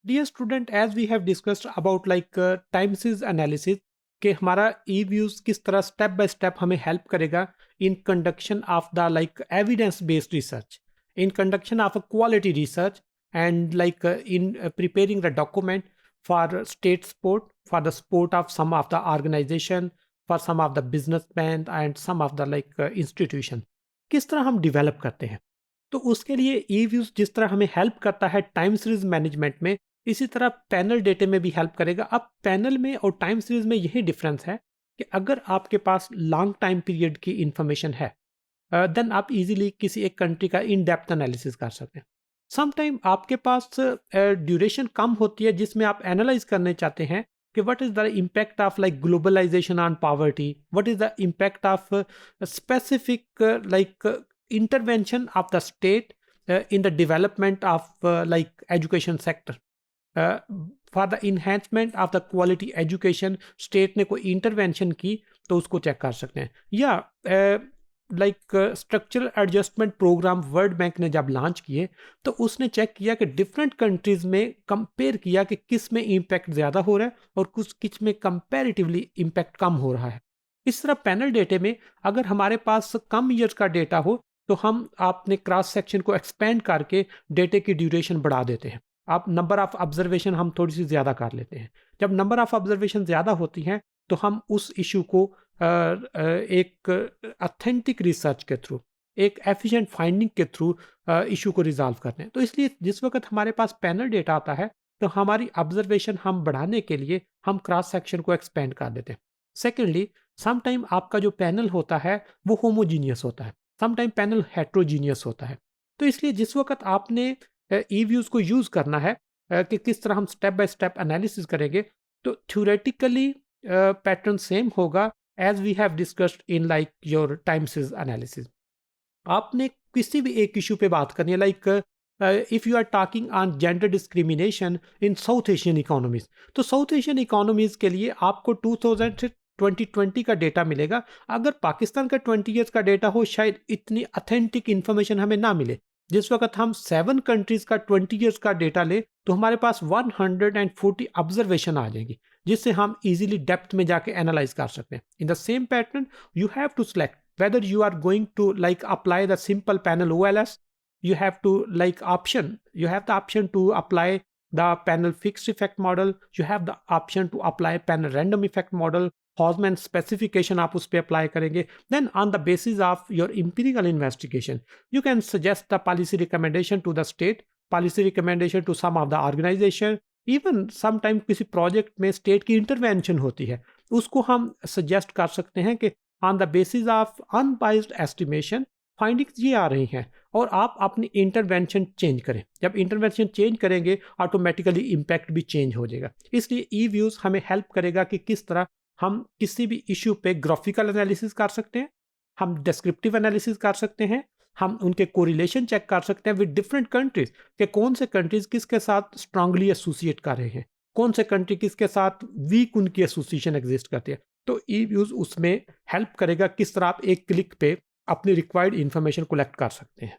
Dear student, as we have discussed about like time series analysis कि हमारा EViews किस तरह step by step हमें help करेगा in conduction of the like evidence based research, in conduction of a quality research and like in preparing the document for state support, for the support of some of the organization, for some of the businessmen and some of the like institution, किस तरह हम develop करते हैं। तो उसके लिए ई views जिस तरह हमें हेल्प करता है टाइम सीरीज मैनेजमेंट में, इसी तरह पैनल डेटे में भी हेल्प करेगा। अब पैनल में और टाइम सीरीज में यही डिफरेंस है कि अगर आपके पास लॉन्ग टाइम पीरियड की इंफॉर्मेशन है, देन आप इजीली किसी एक कंट्री का इन डेप्थ एनालिसिस कर सकते हैं। समटाइम आपके पास ड्यूरेशन कम होती है जिसमें आप एनालाइज करने चाहते हैं कि what is the impact of like globalisation on poverty, what is the impact of specific like intervention of the state in the development of like education sector, uh, for the enhancement of the quality education state ने कोई intervention की तो उसको check कर सकते हैं। या like structural adjustment programme world bank ने जब लॉन्च किए तो उसने चेक किया कि डिफरेंट कंट्रीज में कंपेयर किया कि किस में इम्पैक्ट ज़्यादा हो रहा है और कुछ किस में कंपैरेटिवली इम्पैक्ट कम हो रहा है। इस तरह पैनल डेटे में अगर हमारे पास कम ईयर्स का डेटा हो तो हम अपने क्रॉस सेक्शन को एक्सपेंड करके डेटे की ड्यूरेशन बढ़ा देते हैं। आप नंबर ऑफ ऑब्जर्वेशन हम थोड़ी सी ज़्यादा कर लेते हैं। जब नंबर ऑफ ऑब्जर्वेशन ज़्यादा होती हैं तो हम उस इशू को एक ऑथेंटिक रिसर्च के थ्रू, एक एफिशिएंट फाइंडिंग के थ्रू इशू को रिजॉल्व करते हैं। तो इसलिए जिस वक्त हमारे पास पैनल डेटा आता है तो हमारी ऑब्जर्वेशन हम बढ़ाने के लिए हम क्रॉस सेक्शन को एक्सपेंड कर देते हैं। सेकेंडली, समटाइम आपका जो पैनल होता है वो होमोजीनियस होता है, समटाइम पैनल हेट्रोजीनियस होता है। तो इसलिए जिस वक्त आपने ई व्यूज को यूज करना है कि किस तरह हम स्टेप बाय स्टेप एनालिसिस करेंगे, तो थ्योरेटिकली पैटर्न सेम होगा as we have discussed in like your time series analysis. आपने किसी भी एक इशू पे बात करनी है, like if you are talking on gender discrimination in South Asian economies, तो साउथ एशियन इकोनॉमीज के लिए आपको 2020 का डेटा मिलेगा। अगर पाकिस्तान का 20 ईयर्स का डेटा हो शायद इतनी अथेंटिक इन्फॉर्मेशन हमें ना मिले। जिस वक्त हम 7 कंट्रीज का 20 ईयर्स का डेटा ले तो हमारे पास 140 ऑब्जर्वेशन आ जाएंगी जिससे हम इजीली डेप्थ में जाके एनालाइज कर सकते हैं। In the same pattern you have to select whether you are going to like apply the simple panel OLS, you have to like option, you have the option to apply the panel fixed effect model, you have the option to apply panel random effect model, Hausman specification आप उस पर apply करेंगे। then on the basis of your empirical investigation you can suggest the policy recommendation to the state, policy recommendation to some of the organization, even sometime किसी project में state की intervention होती है उसको हम सजेस्ट कर सकते हैं कि on the basis of unbiased estimation findings ये आ रही हैं और आप अपनी इंटरवेंशन चेंज करें। जब इंटरवेंशन चेंज करेंगे ऑटोमेटिकली इम्पैक्ट भी चेंज हो जाएगा। इसलिए ई व्यूज़ हमें हेल्प करेगा कि किस तरह हम किसी भी इशू पे ग्राफिकल एनालिसिस कर सकते हैं, हम डिस्क्रिप्टिव एनालिसिस कर सकते हैं, हम उनके कोरिलेशन चेक कर सकते हैं विद डिफरेंट कंट्रीज कि कौन से कंट्रीज किसके साथ स्ट्रांगली एसोसिएट कर रहे हैं, कौन से कंट्री किसके साथ वीक उनकी एसोसिएशन एग्जिस्ट करती है। तो ई व्यूज उसमें हेल्प करेगा किस तरह आप एक क्लिक पे अपनी रिक्वायर्ड इंफॉर्मेशन कलेक्ट कर सकते हैं।